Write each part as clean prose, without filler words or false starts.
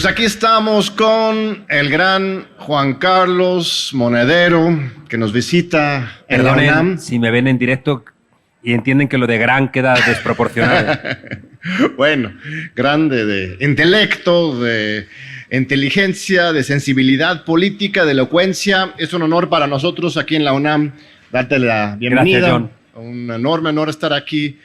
Pues aquí estamos con el gran Juan Carlos Monedero, que nos visita en la UNAM. Si me ven en directo y entienden que lo de gran queda desproporcionado. Bueno, grande de intelecto, de inteligencia, de sensibilidad política, de elocuencia. Es un honor para nosotros aquí en la UNAM darte la bienvenida. Gracias, John. Un enorme honor estar aquí,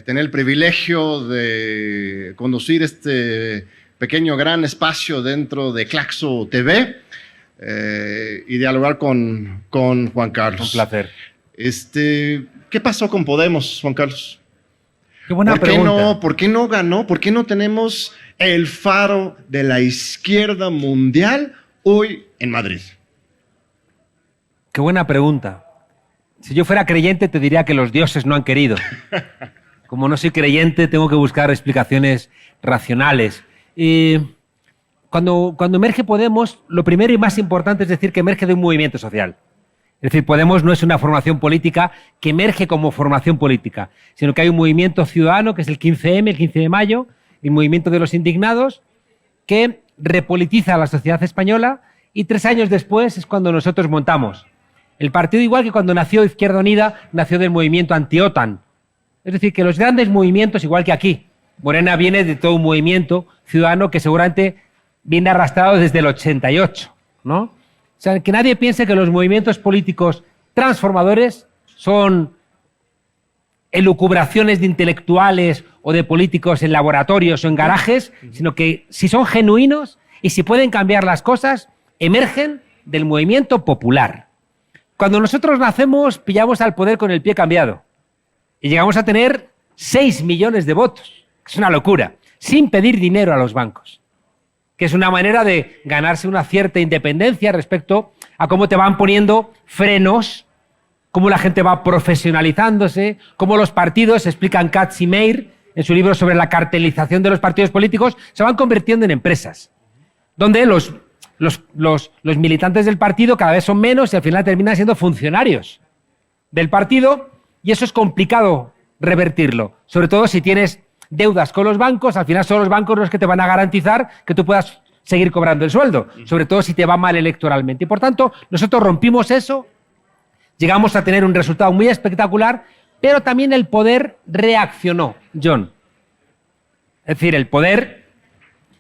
tener el privilegio de conducir este pequeño gran espacio dentro de Claxo TV y dialogar con Juan Carlos. Un placer. ¿Qué pasó con Podemos, Juan Carlos? Qué buena pregunta. ¿Por qué no ganó? ¿Por qué no tenemos el faro de la izquierda mundial hoy en Madrid? Qué buena pregunta. Si yo fuera creyente te diría que los dioses no han querido. Como no soy creyente tengo que buscar explicaciones racionales. Cuando emerge Podemos, lo primero y más importante es decir que emerge de un movimiento social. Es decir, Podemos no es una formación política que emerge como formación política, sino que hay un movimiento ciudadano, que es el 15M, el 15 de mayo, el movimiento de los indignados, que repolitiza a la sociedad española y 3 años después es cuando nosotros montamos. El partido, igual que cuando nació Izquierda Unida, nació del movimiento anti-OTAN. Es decir, que los grandes movimientos, igual que aquí, Morena viene de todo un movimiento ciudadano que seguramente viene arrastrado desde el 88, ¿no? O sea, que nadie piense que los movimientos políticos transformadores son elucubraciones de intelectuales o de políticos en laboratorios o en garajes, sino que si son genuinos y si pueden cambiar las cosas, emergen del movimiento popular. Cuando nosotros nacemos, pillamos al poder con el pie cambiado y llegamos a tener 6 millones de votos. Es una locura, sin pedir dinero a los bancos, que es una manera de ganarse una cierta independencia respecto a cómo te van poniendo frenos, cómo la gente va profesionalizándose, cómo los partidos, explican Katz y Meir en su libro sobre la cartelización de los partidos políticos, se van convirtiendo en empresas, donde los militantes del partido cada vez son menos y al final terminan siendo funcionarios del partido, y eso es complicado revertirlo, sobre todo si tienes deudas con los bancos. Al final son los bancos los que te van a garantizar que tú puedas seguir cobrando el sueldo, sobre todo si te va mal electoralmente. Y por tanto, nosotros rompimos eso, llegamos a tener un resultado muy espectacular, pero también el poder reaccionó, John. Es decir, el poder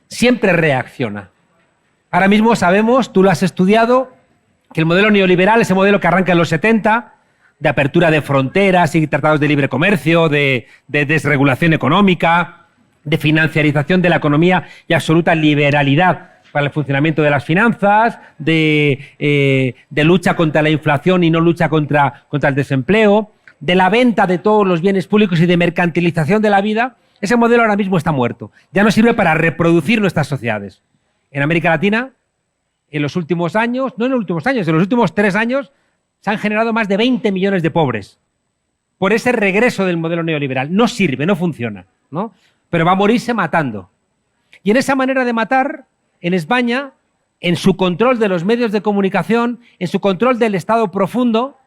siempre reacciona. Ahora mismo sabemos, tú lo has estudiado, que el modelo neoliberal, ese modelo que arranca en los 70, de apertura de fronteras y tratados de libre comercio, de desregulación económica, de financiarización de la economía y absoluta liberalidad para el funcionamiento de las finanzas, de lucha contra la inflación y no lucha contra el desempleo, de la venta de todos los bienes públicos y de mercantilización de la vida. Ese modelo ahora mismo está muerto. Ya no sirve para reproducir nuestras sociedades. En América Latina, en los últimos años, no en los últimos años, en los últimos 3 años, se han generado más de 20 millones de pobres por ese regreso del modelo neoliberal. No sirve, no funciona, ¿no? Pero va a morirse matando. Y en esa manera de matar, en España, en su control de los medios de comunicación, en su control del Estado profundo,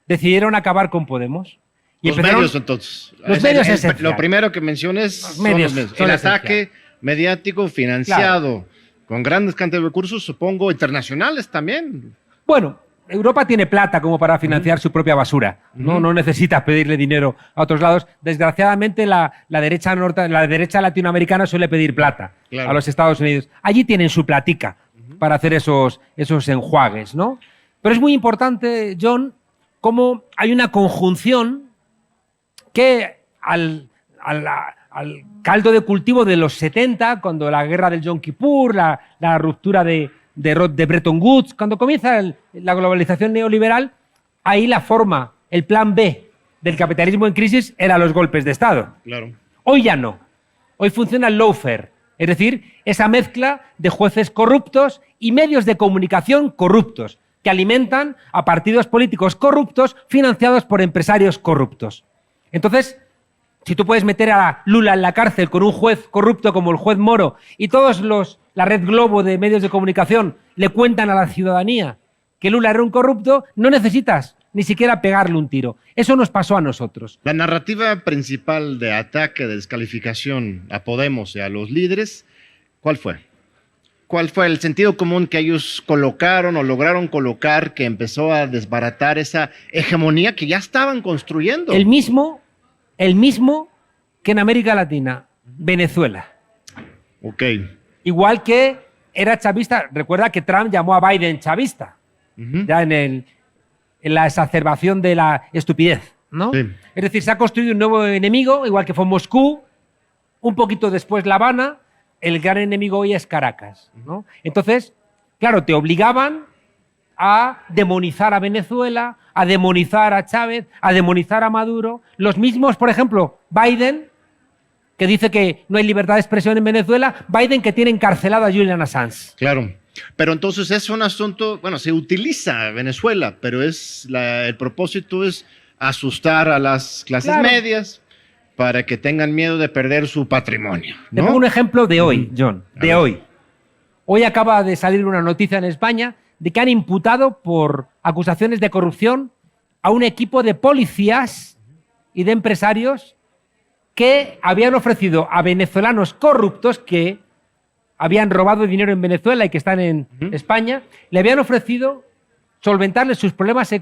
decidieron acabar con Podemos. Y los medios, entonces. Los medios esenciales. Lo primero que menciones son los medios. El ataque mediático financiado, con grandes cantidades de recursos, supongo, internacionales también. Bueno, Europa tiene plata como para financiar su propia basura. No necesitas pedirle dinero a otros lados. Desgraciadamente, la derecha latinoamericana suele pedir plata a los Estados Unidos. Allí tienen su platica para hacer esos enjuagues, ¿no? Pero es muy importante, John, cómo hay una conjunción que al caldo de cultivo de los 70, cuando la guerra del Yom Kippur, la ruptura de Bretton Woods, cuando comienza la globalización neoliberal, ahí la forma, el plan B del capitalismo en crisis era los golpes de Estado. Claro. Hoy ya no. Hoy funciona el lawfare, es decir, esa mezcla de jueces corruptos y medios de comunicación corruptos que alimentan a partidos políticos corruptos financiados por empresarios corruptos. Entonces, si tú puedes meter a Lula en la cárcel con un juez corrupto como el juez Moro y la red Globo de medios de comunicación le cuentan a la ciudadanía que Lula era un corrupto, no necesitas ni siquiera pegarle un tiro. Eso nos pasó a nosotros. La narrativa principal de ataque, de descalificación a Podemos y a los líderes, ¿cuál fue? ¿Cuál fue el sentido común que ellos colocaron o lograron colocar que empezó a desbaratar esa hegemonía que ya estaban construyendo? El mismo que en América Latina, Venezuela. Ok. Igual que era chavista, recuerda que Trump llamó a Biden chavista, ya en la exacerbación de la estupidez, ¿no? Sí. Es decir, se ha construido un nuevo enemigo, igual que fue Moscú, un poquito después La Habana, el gran enemigo hoy es Caracas, ¿no? Entonces, claro, te obligaban a demonizar a Venezuela, a demonizar a Chávez, a demonizar a Maduro. Los mismos, por ejemplo, Biden, que dice que no hay libertad de expresión en Venezuela, Biden que tiene encarcelado a Julian Assange. Claro. Pero entonces es un asunto, bueno, se utiliza Venezuela, pero el propósito es asustar a las clases medias para que tengan miedo de perder su patrimonio, ¿no? Te pongo un ejemplo de hoy, John, de hoy. Hoy acaba de salir una noticia en España de que han imputado por acusaciones de corrupción a un equipo de policías y de empresarios que habían ofrecido a venezolanos corruptos que habían robado dinero en Venezuela y que están en España, le habían ofrecido solventarles sus problemas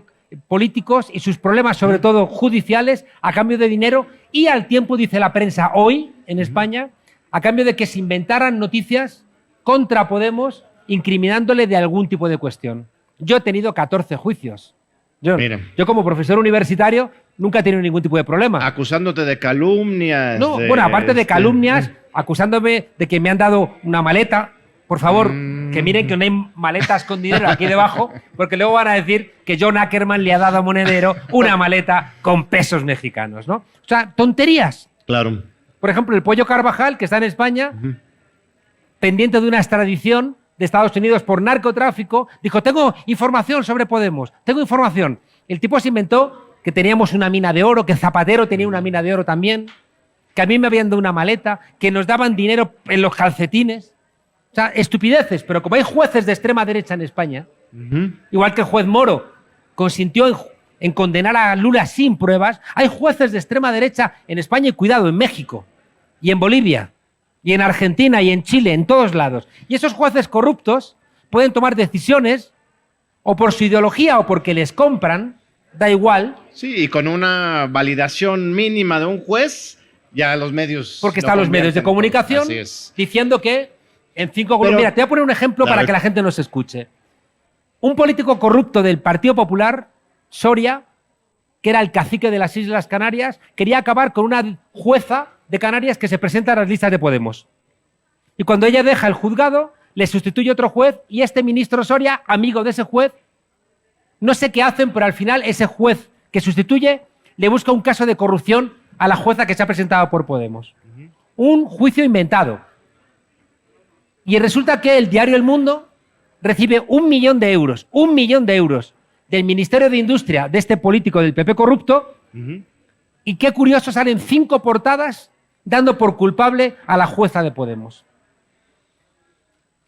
políticos y sus problemas, sobre todo judiciales, a cambio de dinero y al tiempo, dice la prensa hoy en España, a cambio de que se inventaran noticias contra Podemos incriminándole de algún tipo de cuestión. Yo he tenido 14 juicios. Yo como profesor universitario nunca he tenido ningún tipo de problema. Acusándote de calumnias. No, bueno, aparte de calumnias, acusándome de que me han dado una maleta. Por favor, que miren que no hay maletas con dinero aquí debajo, porque luego van a decir que John Ackerman le ha dado a Monedero una maleta con pesos mexicanos, ¿no? O sea, tonterías. Claro. Por ejemplo, el Pollo Carvajal, que está en España, pendiente de una extradición de Estados Unidos por narcotráfico, dijo, tengo información sobre Podemos, tengo información. El tipo se inventó que teníamos una mina de oro, que Zapatero tenía una mina de oro también, que a mí me habían dado una maleta, que nos daban dinero en los calcetines. O sea, estupideces, pero como hay jueces de extrema derecha en España, igual que el juez Moro consintió en condenar a Lula sin pruebas, hay jueces de extrema derecha en España y cuidado, en México y en Bolivia y en Argentina y en Chile, en todos lados. Y esos jueces corruptos pueden tomar decisiones o por su ideología o porque les compran, da igual. Sí, y con una validación mínima de un juez, ya los medios... Porque están los medios de comunicación diciendo que en 5 columnas... Mira, te voy a poner un ejemplo para que la gente nos escuche. Un político corrupto del Partido Popular, Soria, que era el cacique de las Islas Canarias, quería acabar con una jueza de Canarias que se presenta a las listas de Podemos. Y cuando ella deja el juzgado, le sustituye otro juez y este ministro Soria, amigo de ese juez, no sé qué hacen, pero al final ese juez que sustituye le busca un caso de corrupción a la jueza que se ha presentado por Podemos. Un juicio inventado. Y resulta que el diario El Mundo recibe 1 millón de euros, 1 millón de euros del Ministerio de Industria de este político del PP corrupto. Y qué curioso, salen 5 portadas dando por culpable a la jueza de Podemos.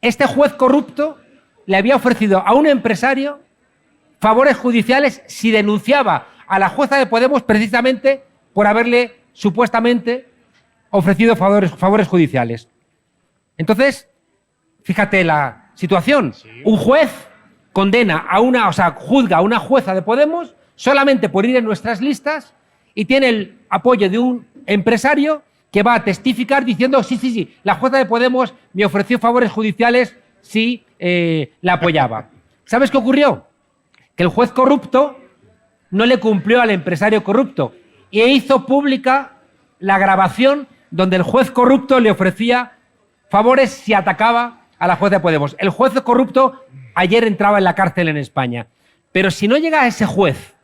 Este juez corrupto le había ofrecido a un empresario favores judiciales si denunciaba a la jueza de Podemos precisamente por haberle supuestamente ofrecido favores judiciales. Entonces, fíjate la situación. Sí. Un juez condena juzga a una jueza de Podemos solamente por ir en nuestras listas y tiene el apoyo de un empresario que va a testificar diciendo sí, la jueza de Podemos me ofreció favores judiciales si la apoyaba. ¿Sabes qué ocurrió? Que el juez corrupto no le cumplió al empresario corrupto y hizo pública la grabación donde el juez corrupto le ofrecía favores si atacaba a la jueza de Podemos. El juez corrupto ayer entraba en la cárcel en España. Pero si no llega ese juez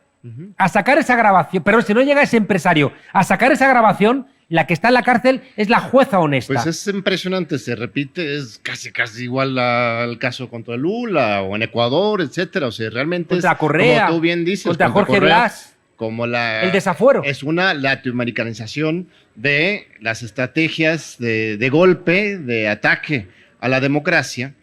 a sacar esa grabación, pero si no llega ese empresario a sacar esa grabación, la que está en la cárcel es la jueza honesta. Pues es impresionante, se repite, es casi igual al caso contra Lula o en Ecuador, etcétera. O sea, realmente contra es, Correa, como tú bien dices, contra Jorge Blas, como el desafuero. Es una latinoamericanización de las estrategias de golpe, de ataque a la democracia,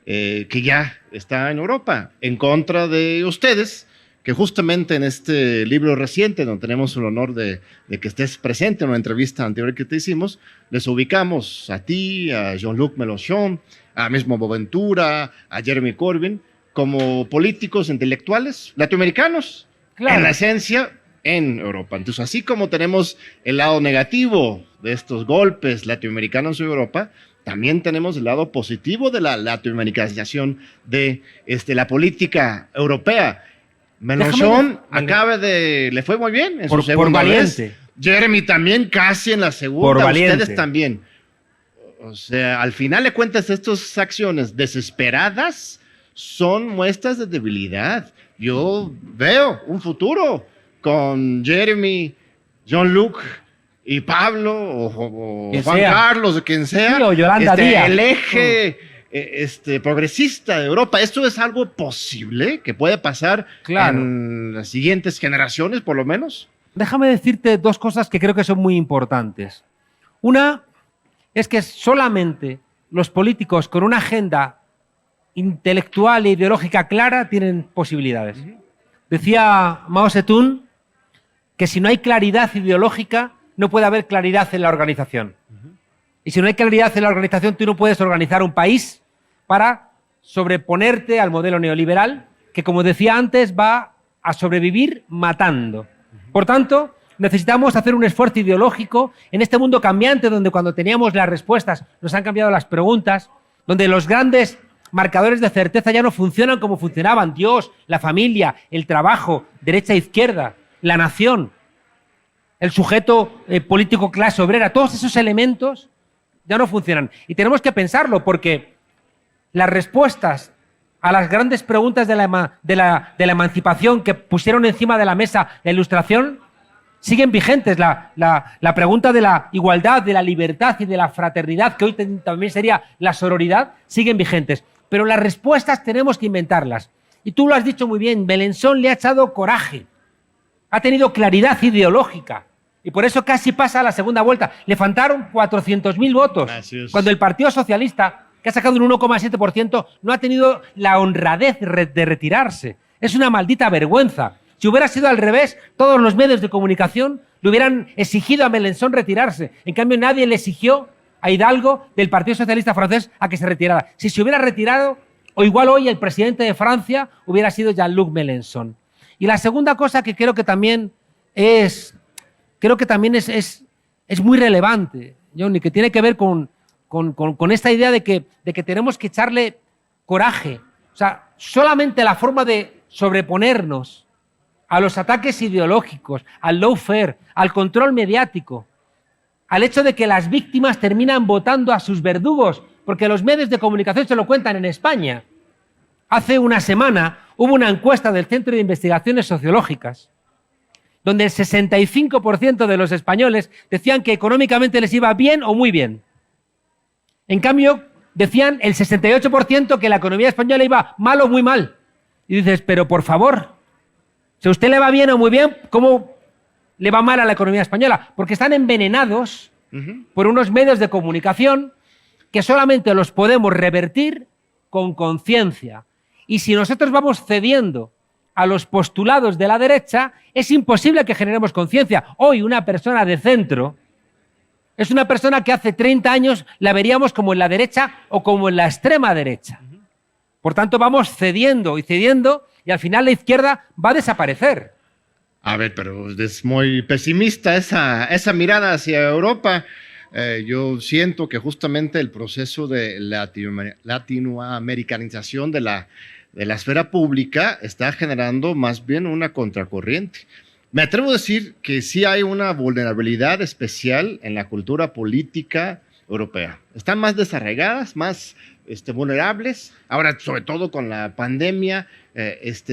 que ya está en Europa, en contra de ustedes, que justamente en este libro reciente, donde tenemos el honor de que estés presente en una entrevista anterior que te hicimos, les ubicamos a ti, a Jean-Luc Mélenchon, a mismo Boaventura, a Jeremy Corbyn, como políticos intelectuales latinoamericanos, Claro. en la esencia, en Europa. Entonces, así como tenemos el lado negativo de estos golpes latinoamericanos en Europa, también tenemos el lado positivo de la latinoamericanización de la política europea. Mélenchon le fue muy bien en su segunda vez. Jeremy también casi en la segunda. Ustedes también. O sea, al final de cuentas, estas acciones desesperadas son muestras de debilidad. Yo veo un futuro con Jeremy, Jean-Luc y Pablo o Juan Carlos o quien sea, sí, o Yolanda Díaz. El eje progresista de Europa. ¿Esto es algo posible que puede pasar en las siguientes generaciones, por lo menos? Déjame decirte dos cosas que creo que son muy importantes. Una es que solamente los políticos con una agenda intelectual e ideológica clara tienen posibilidades. Decía Mao Zedong que si no hay claridad ideológica, no puede haber claridad en la organización. Y si no hay claridad en la organización, tú no puedes organizar un país para sobreponerte al modelo neoliberal, que, como decía antes, va a sobrevivir matando. Por tanto, necesitamos hacer un esfuerzo ideológico en este mundo cambiante, donde cuando teníamos las respuestas nos han cambiado las preguntas, donde los grandes marcadores de certeza ya no funcionan como funcionaban. Dios, la familia, el trabajo, derecha e izquierda, la nación, el sujeto político clase obrera, todos esos elementos ya no funcionan. Y tenemos que pensarlo, porque las respuestas a las grandes preguntas de la emancipación que pusieron encima de la mesa la Ilustración siguen vigentes. La pregunta de la igualdad, de la libertad y de la fraternidad, que hoy también sería la sororidad, siguen vigentes. Pero las respuestas tenemos que inventarlas. Y tú lo has dicho muy bien, Mélenchon le ha echado coraje, ha tenido claridad ideológica y por eso casi pasa a la segunda vuelta. Le faltaron 400.000 votos, cuando el Partido Socialista, que ha sacado un 1,7%, no ha tenido la honradez de retirarse. Es una maldita vergüenza. Si hubiera sido al revés, todos los medios de comunicación le hubieran exigido a Mélenchon retirarse. En cambio, nadie le exigió a Hidalgo del Partido Socialista francés a que se retirara. Si se hubiera retirado, o igual hoy el presidente de Francia hubiera sido Jean-Luc Mélenchon. Y la segunda cosa que creo que también es muy relevante, Johnny, que tiene que ver con esta idea de que tenemos que echarle coraje. O sea, solamente la forma de sobreponernos a los ataques ideológicos, al lawfare, al control mediático, al hecho de que las víctimas terminan votando a sus verdugos, porque los medios de comunicación se lo cuentan en España. Hace una semana hubo una encuesta del Centro de Investigaciones Sociológicas donde el 65% de los españoles decían que económicamente les iba bien o muy bien. En cambio, decían el 68% que la economía española iba mal o muy mal. Y dices, pero por favor, si a usted le va bien o muy bien, ¿cómo le va mal a la economía española? Porque están envenenados por unos medios de comunicación que solamente los podemos revertir con conciencia. Y si nosotros vamos cediendo a los postulados de la derecha, es imposible que generemos conciencia. Hoy una persona de centro es una persona que hace 30 años la veríamos como en la derecha o como en la extrema derecha. Por tanto, vamos cediendo y cediendo y al final la izquierda va a desaparecer. A ver, pero es muy pesimista esa mirada hacia Europa. Yo siento que justamente el proceso de latinoamericanización de la esfera pública está generando más bien una contracorriente. Me atrevo a decir que sí hay una vulnerabilidad especial en la cultura política europea. Están más desarraigadas, más vulnerables, ahora sobre todo con la pandemia,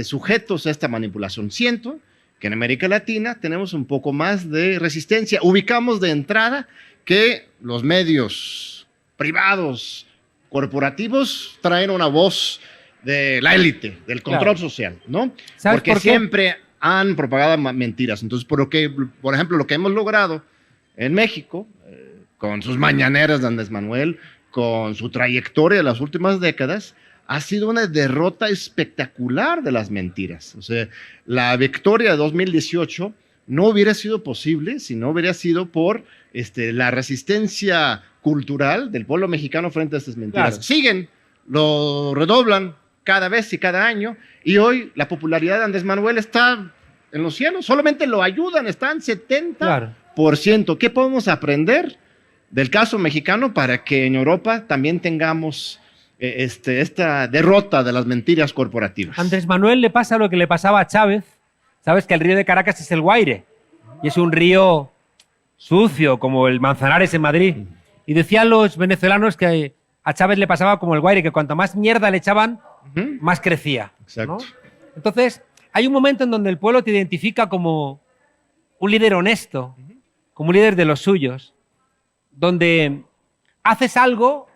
sujetos a esta manipulación. Siento que en América Latina tenemos un poco más de resistencia. Ubicamos de entrada que los medios privados, corporativos, traen una voz de la élite, del control social, ¿no? Porque siempre han propagado mentiras. Entonces, por ejemplo, lo que hemos logrado en México, con sus mañaneras de Andrés Manuel, con su trayectoria en las últimas décadas, ha sido una derrota espectacular de las mentiras. O sea, la victoria de 2018 no hubiera sido posible si no hubiera sido por la resistencia cultural del pueblo mexicano frente a estas mentiras. Claro. Siguen, lo redoblan cada vez y cada año, y hoy la popularidad de Andrés Manuel está en los cielos, solamente lo ayudan, están 70%. Claro. ¿Qué podemos aprender del caso mexicano para que en Europa también tengamos esta derrota de las mentiras corporativas? A Andrés Manuel le pasa lo que le pasaba a Chávez. Sabes que el río de Caracas es el Guaire y es un río sucio como el Manzanares en Madrid. Y decían los venezolanos que a Chávez le pasaba como el Guaire, que cuanto más mierda le echaban, más crecía. Exacto. ¿No? Entonces, hay un momento en donde el pueblo te identifica como un líder honesto, como un líder de los suyos, donde haces algo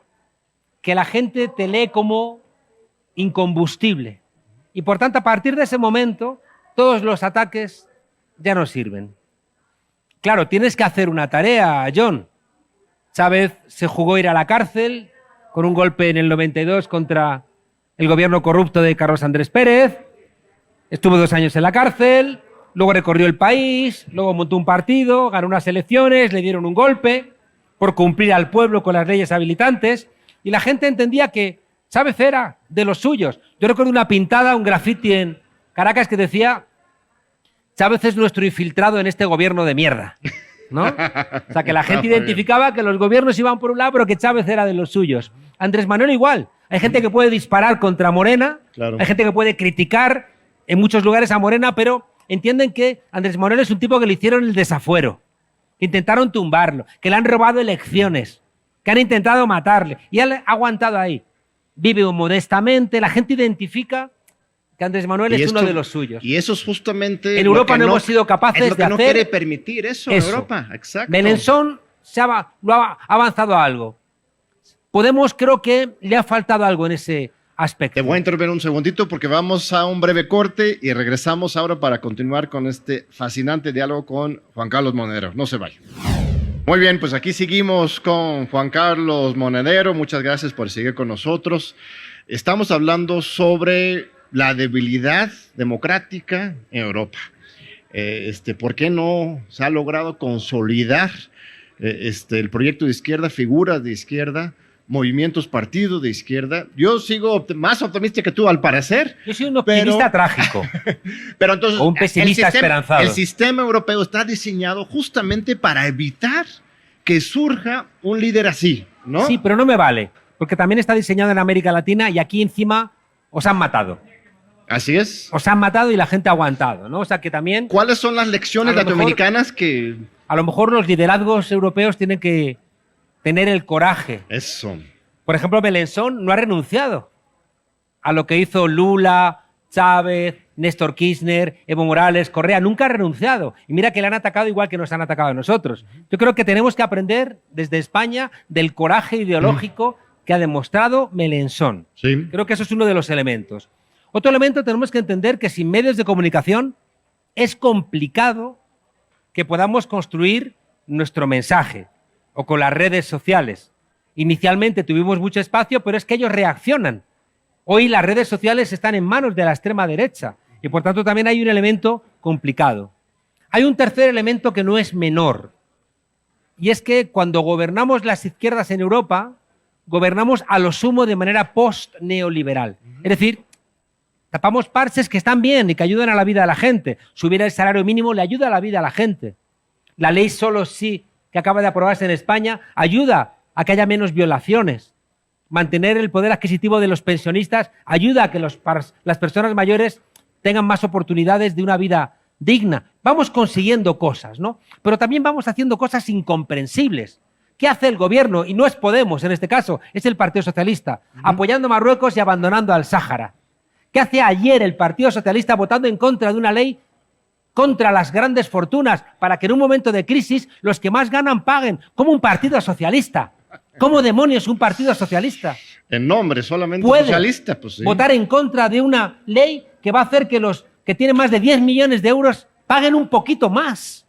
que la gente te lee como incombustible. Y por tanto, a partir de ese momento, todos los ataques ya no sirven. Claro, tienes que hacer una tarea, John. Chávez se jugó ir a la cárcel con un golpe en el 92 contra el gobierno corrupto de Carlos Andrés Pérez. Estuvo 2 años en la cárcel, luego recorrió el país, luego montó un partido, ganó unas elecciones, le dieron un golpe por cumplir al pueblo con las leyes habilitantes y la gente entendía que Chávez era de los suyos. Yo recuerdo una pintada, un graffiti en Caracas que decía: Chávez es nuestro infiltrado en este gobierno de mierda, ¿no? O sea, que la gente identificaba que los gobiernos iban por un lado, pero que Chávez era de los suyos. Andrés Manuel igual. Hay gente que puede disparar contra Morena, claro. Hay gente que puede criticar en muchos lugares a Morena, pero entienden que Andrés Manuel es un tipo que le hicieron el desafuero, que intentaron tumbarlo, que le han robado elecciones, que han intentado matarle, y él ha aguantado ahí. Vive modestamente, la gente identifica que Andrés Manuel es uno de los suyos. Y eso es justamente... En Europa no hemos sido capaces de hacer... Es lo que no quiere permitir eso en Europa. Exacto. Mélenchon lo ha avanzado a algo. Podemos, creo que le ha faltado algo en ese aspecto. Te voy a intervenir un segundito porque vamos a un breve corte y regresamos ahora para continuar con este fascinante diálogo con Juan Carlos Monedero. No se vayan. Muy bien, pues aquí seguimos con Juan Carlos Monedero. Muchas gracias por seguir con nosotros. Estamos hablando sobre la debilidad democrática en Europa. ¿Por qué no se ha logrado consolidar el proyecto de izquierda, figuras de izquierda, movimientos, partidos de izquierda? Yo sigo más optimista que tú, al parecer. Yo soy un optimista trágico. Pero entonces, o un pesimista esperanzado. El sistema europeo está diseñado justamente para evitar que surja un líder así, ¿no? Sí, pero no me vale, porque también está diseñado en América Latina y aquí encima os han matado. Así es. Os han matado y la gente ha aguantado, ¿no? O sea que también... ¿Cuáles son las lecciones latinoamericanas que...? A lo mejor los liderazgos europeos tienen que tener el coraje. Eso. Por ejemplo, Mélenchon no ha renunciado a lo que hizo Lula, Chávez, Néstor Kirchner, Evo Morales, Correa. Nunca ha renunciado. Y mira que le han atacado igual que nos han atacado a nosotros. Yo creo que tenemos que aprender desde España del coraje ideológico que ha demostrado Mélenchon. Sí. Creo que eso es uno de los elementos. Otro elemento, tenemos que entender que sin medios de comunicación es complicado que podamos construir nuestro mensaje, o con las redes sociales. Inicialmente tuvimos mucho espacio, pero es que ellos reaccionan. Hoy las redes sociales están en manos de la extrema derecha y por tanto también hay un elemento complicado. Hay un tercer elemento que no es menor, y es que cuando gobernamos las izquierdas en Europa, gobernamos a lo sumo de manera post-neoliberal. Es decir, tapamos parches que están bien y que ayudan a la vida de la gente. Subir el salario mínimo le ayuda a la vida a la gente. La ley solo sí, que acaba de aprobarse en España, ayuda a que haya menos violaciones. Mantener el poder adquisitivo de los pensionistas ayuda a que las personas mayores tengan más oportunidades de una vida digna. Vamos consiguiendo cosas, ¿no? Pero también vamos haciendo cosas incomprensibles. ¿Qué hace el gobierno? Y no es Podemos en este caso, es el Partido Socialista, apoyando a Marruecos y abandonando al Sáhara. ¿Qué hace ayer el Partido Socialista votando en contra de una ley contra las grandes fortunas para que en un momento de crisis los que más ganan paguen? ¿Cómo un partido socialista? ¿Cómo demonios un partido socialista? En nombre solamente puede socialista, pues sí. Votar en contra de una ley que va a hacer que los que tienen más de 10 millones de euros paguen un poquito más.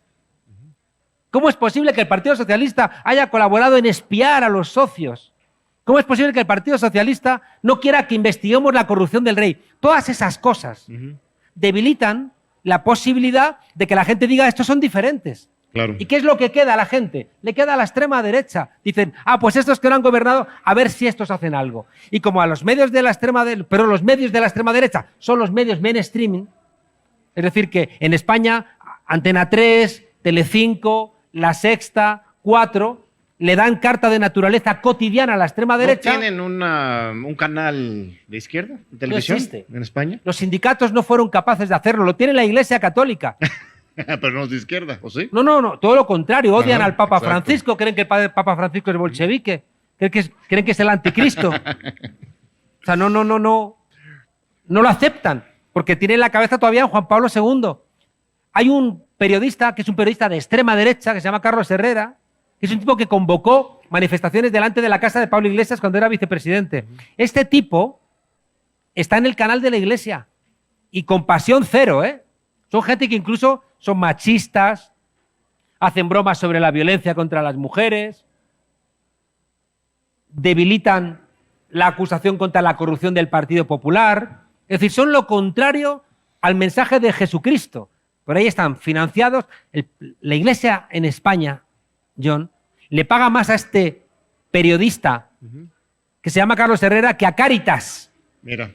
¿Cómo es posible que el Partido Socialista haya colaborado en espiar a los socios ¿Cómo es posible que el Partido Socialista no quiera que investiguemos la corrupción del rey? Todas esas cosas debilitan la posibilidad de que la gente diga estos son diferentes. Claro. ¿Y qué es lo que queda a la gente? Le queda a la extrema derecha. Dicen, pues estos que no han gobernado, a ver si estos hacen algo. Y como a los medios de la extrema derecha, pero los medios de la extrema derecha son los medios mainstream, es decir, que en España Antena 3, Telecinco, La Sexta, 4 le dan carta de naturaleza cotidiana a la extrema derecha. ¿No tienen un canal de izquierda de televisión en España? Los sindicatos no fueron capaces de hacerlo, lo tiene la Iglesia Católica. Pero no es de izquierda, ¿o sí? No, todo lo contrario, odian al Papa exacto. Francisco, creen que el Papa Francisco es bolchevique, creen que es el anticristo. O sea, no lo aceptan, porque tienen en la cabeza todavía a Juan Pablo II. Hay un periodista, que es un periodista de extrema derecha, que se llama Carlos Herrera, que es un tipo que convocó manifestaciones delante de la casa de Pablo Iglesias cuando era vicepresidente. Este tipo está en el canal de la Iglesia y con pasión cero, ¿eh? Son gente que incluso son machistas, hacen bromas sobre la violencia contra las mujeres, debilitan la acusación contra la corrupción del Partido Popular. Es decir, son lo contrario al mensaje de Jesucristo. Por ahí están financiados. La Iglesia en España, John, le paga más a este periodista que se llama Carlos Herrera que a Cáritas. Mira.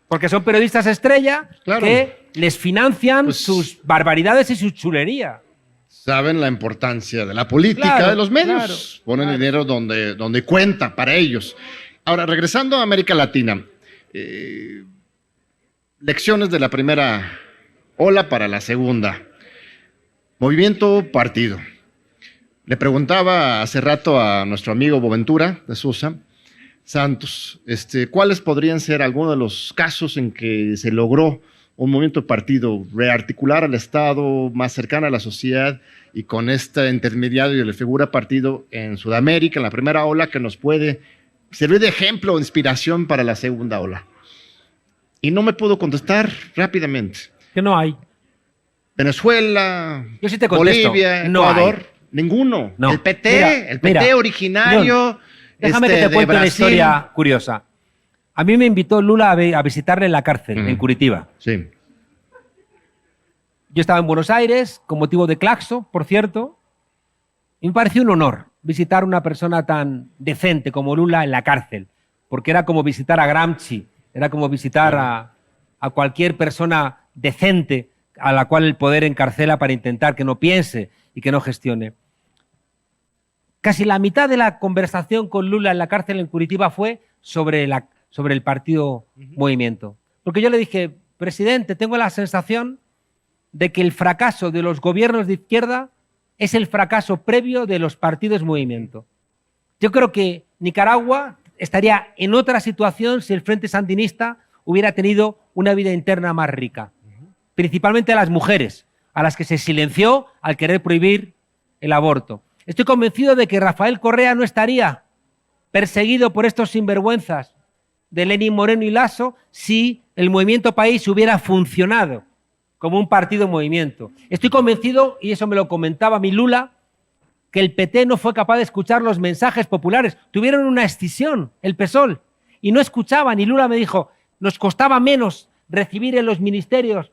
Porque son periodistas estrella que les financian sus barbaridades y su chulería. Saben la importancia de la política de los medios. Ponen dinero donde cuenta para ellos. Ahora, regresando a América Latina, lecciones de la primera ola para la segunda. Movimiento partido. Le preguntaba hace rato a nuestro amigo Boventura de Sousa Santos, ¿cuáles podrían ser algunos de los casos en que se logró un movimiento partido rearticular al Estado más cercano a la sociedad y con este intermediario de la figura partido en Sudamérica, en la primera ola, que nos puede servir de ejemplo o inspiración para la segunda ola? Y no me pudo contestar rápidamente. Que no hay. Venezuela, yo sí te contesto. Bolivia, no Ecuador, hay. Ninguno. No. El PT originario. John, déjame que te cuente una historia curiosa. A mí me invitó Lula a visitarle en la cárcel, en Curitiba. Sí. Yo estaba en Buenos Aires, con motivo de Claxo, por cierto, y me pareció un honor visitar a una persona tan decente como Lula en la cárcel, porque era como visitar a Gramsci, era como visitar a cualquier persona decente a la cual el poder encarcela para intentar que no piense y que no gestione. Casi la mitad de la conversación con Lula en la cárcel en Curitiba fue sobre el partido Movimiento. Porque yo le dije, presidente, tengo la sensación de que el fracaso de los gobiernos de izquierda es el fracaso previo de los partidos Movimiento. Yo creo que Nicaragua estaría en otra situación si el Frente Sandinista hubiera tenido una vida interna más rica. Principalmente a las mujeres, a las que se silenció al querer prohibir el aborto. Estoy convencido de que Rafael Correa no estaría perseguido por estos sinvergüenzas de Lenín Moreno y Lasso si el Movimiento País hubiera funcionado como un partido movimiento. Estoy convencido, y eso me lo comentaba mi Lula, que el PT no fue capaz de escuchar los mensajes populares. Tuvieron una escisión, el PSOL, y no escuchaban. Y Lula me dijo, nos costaba menos recibir en los ministerios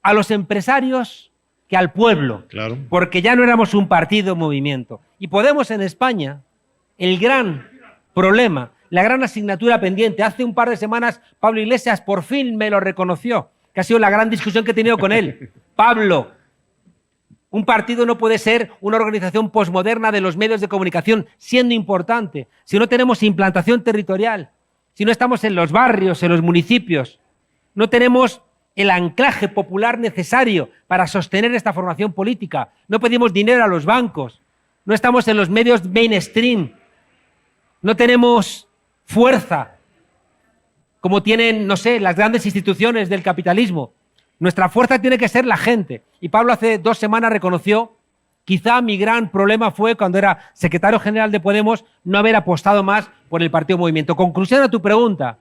a los empresarios que al pueblo, claro, porque ya no éramos un partido movimiento. Y Podemos en España, el gran problema, la gran asignatura pendiente, hace un par de semanas Pablo Iglesias por fin me lo reconoció, que ha sido la gran discusión que he tenido con él. Pablo, un partido no puede ser una organización posmoderna de los medios de comunicación, siendo importante, si no tenemos implantación territorial, si no estamos en los barrios, en los municipios, no tenemos el anclaje popular necesario para sostener esta formación política. No pedimos dinero a los bancos, no estamos en los medios mainstream, no tenemos fuerza como tienen, no sé, las grandes instituciones del capitalismo. Nuestra fuerza tiene que ser la gente. Y Pablo hace 2 semanas reconoció, quizá mi gran problema fue cuando era secretario general de Podemos no haber apostado más por el partido Movimiento. Conclusión a tu pregunta,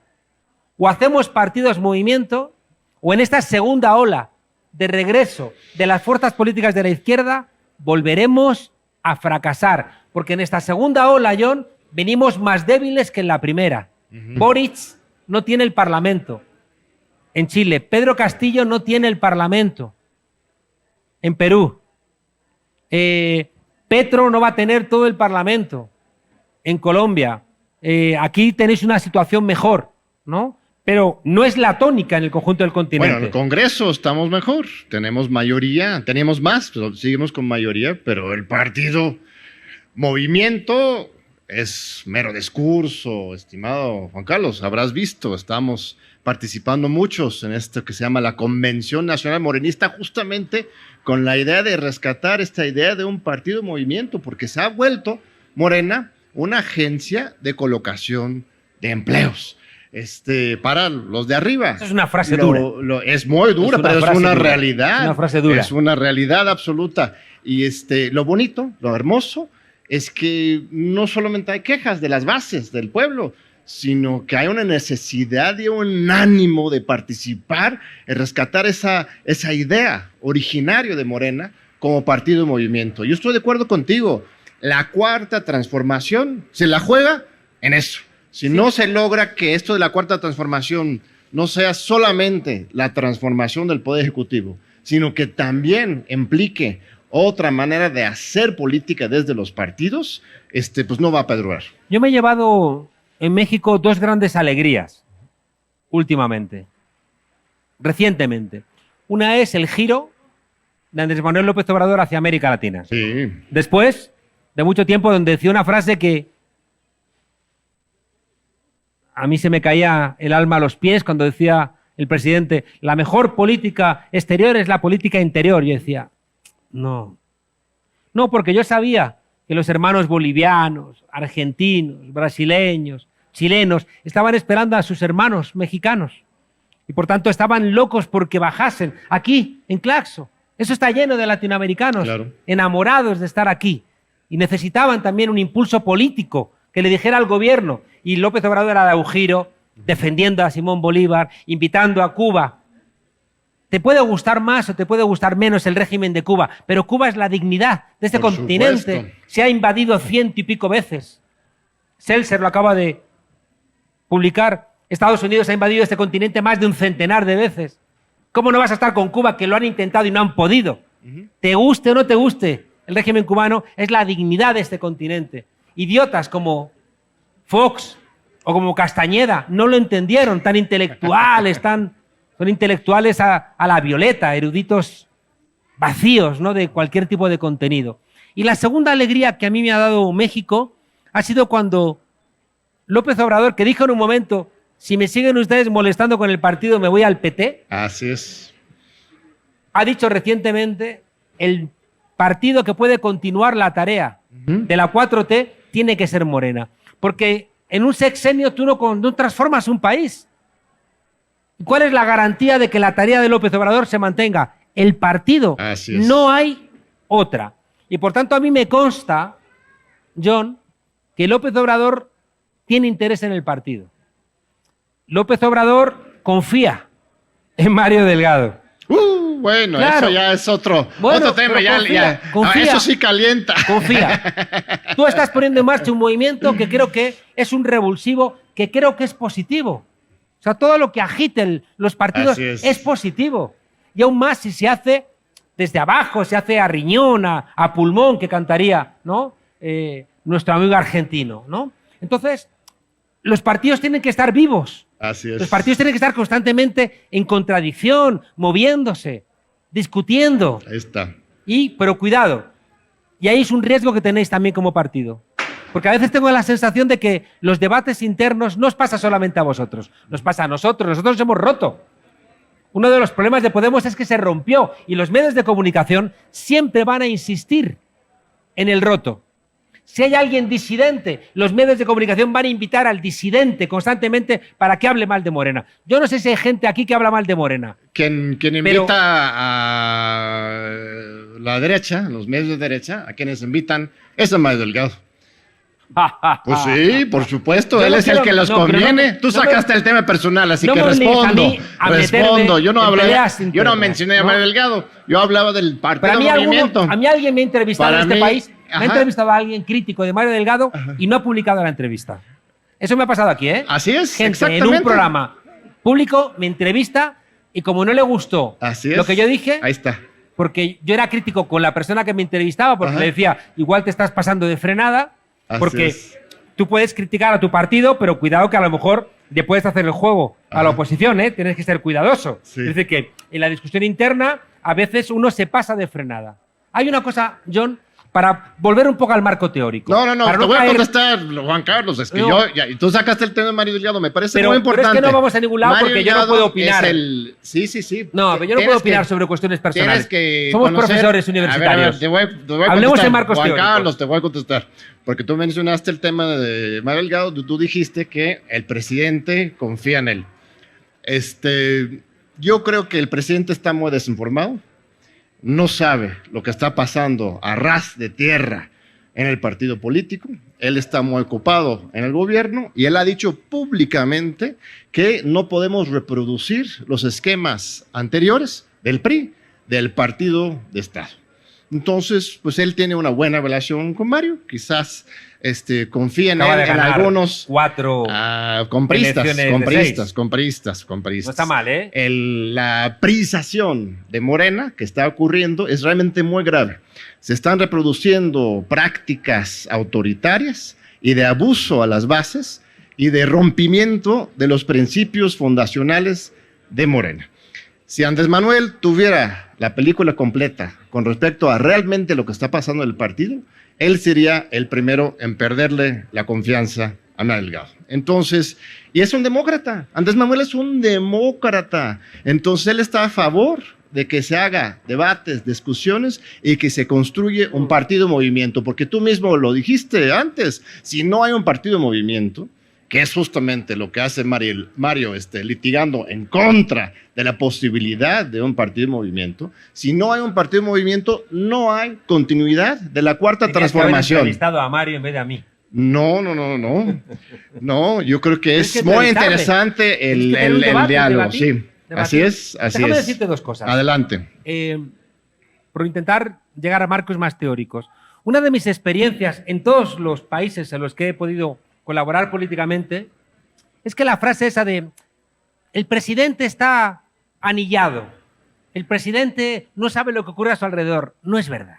o hacemos partidos Movimiento, o en esta segunda ola de regreso de las fuerzas políticas de la izquierda volveremos a fracasar. Porque en esta segunda ola, John, venimos más débiles que en la primera. Boric no tiene el Parlamento en Chile. Pedro Castillo no tiene el Parlamento en Perú. Petro no va a tener todo el Parlamento en Colombia. Aquí tenéis una situación mejor, ¿no? Pero no es la tónica en el conjunto del continente. Bueno, en el Congreso estamos mejor, tenemos mayoría, teníamos más, pero seguimos con mayoría, pero el partido Movimiento es mero discurso, estimado Juan Carlos, habrás visto, estamos participando muchos en esto que se llama la Convención Nacional Morenista, justamente con la idea de rescatar esta idea de un partido movimiento, porque se ha vuelto Morena una agencia de colocación de empleos. Para los de arriba. Eso es una frase dura. Es muy dura, pero es una realidad. Es una frase dura. Es una realidad absoluta. Y lo bonito, lo hermoso, es que no solamente hay quejas de las bases del pueblo, sino que hay una necesidad y un ánimo de participar en rescatar esa idea originaria de Morena como partido de movimiento. Yo estoy de acuerdo contigo. La cuarta transformación se la juega en eso. Si no se logra que esto de la cuarta transformación no sea solamente la transformación del Poder Ejecutivo, sino que también implique otra manera de hacer política desde los partidos, pues no va a perdurar. Yo me he llevado en México dos grandes alegrías últimamente, recientemente. Una es el giro de Andrés Manuel López Obrador hacia América Latina. Sí. Después de mucho tiempo donde decía una frase que a mí se me caía el alma a los pies cuando decía el presidente, la mejor política exterior es la política interior. Yo decía, no, porque yo sabía que los hermanos bolivianos, argentinos, brasileños, chilenos, estaban esperando a sus hermanos mexicanos y por tanto estaban locos porque bajasen aquí, en Claxo. Eso está lleno de latinoamericanos, claro, enamorados de estar aquí y necesitaban también un impulso político que le dijera al gobierno. Y López Obrador era de un giro, defendiendo a Simón Bolívar, invitando a Cuba. Te puede gustar más o te puede gustar menos el régimen de Cuba, pero Cuba es la dignidad de este continente. Supuesto. Se ha invadido 100 y pico veces. Seltzer lo acaba de publicar. Estados Unidos ha invadido este continente más de un centenar de veces. ¿Cómo no vas a estar con Cuba, que lo han intentado y no han podido? Te guste o no te guste el régimen cubano, es la dignidad de este continente. Idiotas como Fox o como Castañeda no lo entendieron, tan intelectuales, son intelectuales a la violeta, eruditos vacíos, ¿no?, de cualquier tipo de contenido. Y la segunda alegría que a mí me ha dado México ha sido cuando López Obrador, que dijo en un momento, si me siguen ustedes molestando con el partido me voy al PT. Así es. Ha dicho recientemente, el partido que puede continuar la tarea de la 4T tiene que ser Morena. Porque en un sexenio tú no transformas un país. ¿Cuál es la garantía de que la tarea de López Obrador se mantenga? El partido. Así es. No hay otra. Y por tanto a mí me consta, John, que López Obrador tiene interés en el partido. López Obrador confía en Mario Delgado. Bueno, claro. Eso ya es otro tema. Confía, eso sí calienta. Confía. Tú estás poniendo en marcha un movimiento que creo que es un revulsivo, que creo que es positivo. O sea, todo lo que agiten los partidos es positivo. Y aún más si se hace desde abajo, se hace a riñón, a pulmón, que cantaría, ¿no?, nuestro amigo argentino, ¿no? Entonces, los partidos tienen que estar vivos. Así es. Los partidos tienen que estar constantemente en contradicción, moviéndose, discutiendo. Ahí está. Pero cuidado, y ahí es un riesgo que tenéis también como partido. Porque a veces tengo la sensación de que los debates internos no os pasa solamente a vosotros, nos pasa a nosotros. Nosotros hemos roto. Uno de los problemas de Podemos es que se rompió y los medios de comunicación siempre van a insistir en el roto. Si hay alguien disidente, los medios de comunicación van a invitar al disidente constantemente para que hable mal de Morena. Yo no sé si hay gente aquí que habla mal de Morena. Quien invita a la derecha, los medios de derecha, a quienes invitan, es a Mario Delgado. Pues sí, por supuesto, él es el que los conviene. Tú sacaste el tema personal, así que respondo. Yo no mencioné a Mario Delgado, yo hablaba del partido Movimiento. A mí alguien me ha entrevistado en este país Me ha entrevistado a alguien crítico de Mario Delgado y no ha publicado la entrevista. Eso me ha pasado aquí, ¿eh? Así es, gente exactamente. en un programa público me entrevista y como no le gustó lo que yo dije, ahí está. Porque yo era crítico con la persona que me entrevistaba, porque le decía, igual te estás pasando de frenada, porque tú puedes criticar a tu partido, pero cuidado que a lo mejor le puedes hacer el juego a la oposición, ¿eh? Tienes que ser cuidadoso. Sí. Es decir, que en la discusión interna a veces uno se pasa de frenada. Hay una cosa, John, para volver un poco al marco teórico. No, te voy a contestar, Juan Carlos. Es que y tú sacaste el tema de Mario Delgado, me parece muy importante. Pero es que no vamos a ningún lado Mario porque yo no puedo opinar. Sí. No, pero yo no puedo opinar sobre cuestiones personales. Somos profesores universitarios. A ver, te voy a Hablemos contestar. en marcos Juan teóricos. Carlos, te voy a contestar. Porque tú mencionaste el tema de Mario Delgado, tú dijiste que el presidente confía en él. Yo creo que el presidente está muy desinformado, no sabe lo que está pasando a ras de tierra en el partido político. Él está muy ocupado en el gobierno y él ha dicho públicamente que no podemos reproducir los esquemas anteriores del PRI, del partido de Estado. Entonces, pues él tiene una buena relación con Mario, quizás confía en él en algunos 4 compristas. No está mal, ¿eh? La priización de Morena que está ocurriendo es realmente muy grave. Se están reproduciendo prácticas autoritarias y de abuso a las bases y de rompimiento de los principios fundacionales de Morena. Si Andrés Manuel tuviera la película completa con respecto a realmente lo que está pasando en el partido, él sería el primero en perderle la confianza a Mario Delgado. Entonces, y es un demócrata. Andrés Manuel es un demócrata. Entonces, él está a favor de que se haga debates, discusiones y que se construye un partido-movimiento. Porque tú mismo lo dijiste antes, si no hay un partido-movimiento, que es justamente lo que hace Mario litigando en contra de la posibilidad de un partido-movimiento. Si no hay un partido-movimiento, no hay continuidad de la cuarta transformación. Tenías que haber entrevistado a Mario en vez de a mí. No. No, yo creo que es muy interesante el diálogo. Sí, así es. Déjame decirte 2 cosas. Adelante. Por intentar llegar a marcos más teóricos. Una de mis experiencias en todos los países en los que he podido colaborar políticamente, es que la frase esa de el presidente está anillado, el presidente no sabe lo que ocurre a su alrededor, no es verdad.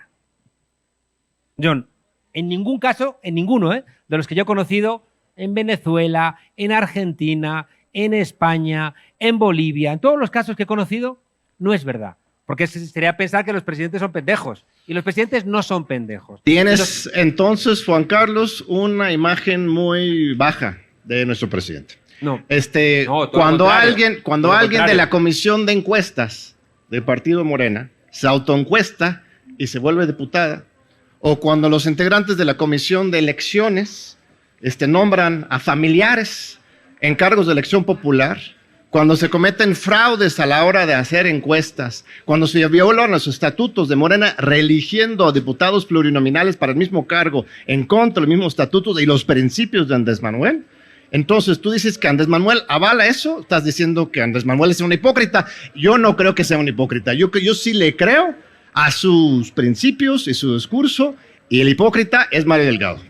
John, en ningún caso, en ninguno de los que yo he conocido, en Venezuela, en Argentina, en España, en Bolivia, en todos los casos que he conocido, no es verdad. Porque sería pensar que los presidentes son pendejos. Y los presidentes no son pendejos. Tienes entonces, Juan Carlos, una imagen muy baja de nuestro presidente. No. Cuando alguien de la comisión de encuestas del partido Morena se autoencuesta y se vuelve diputada, o cuando los integrantes de la comisión de elecciones nombran a familiares en cargos de elección popular, cuando se cometen fraudes a la hora de hacer encuestas, cuando se violan los estatutos de Morena, reeligiendo a diputados plurinominales para el mismo cargo, en contra de los mismos estatutos y los principios de Andrés Manuel. Entonces, tú dices que Andrés Manuel avala eso, estás diciendo que Andrés Manuel es un hipócrita. Yo no creo que sea un hipócrita, yo sí le creo a sus principios y su discurso, y el hipócrita es Mario Delgado.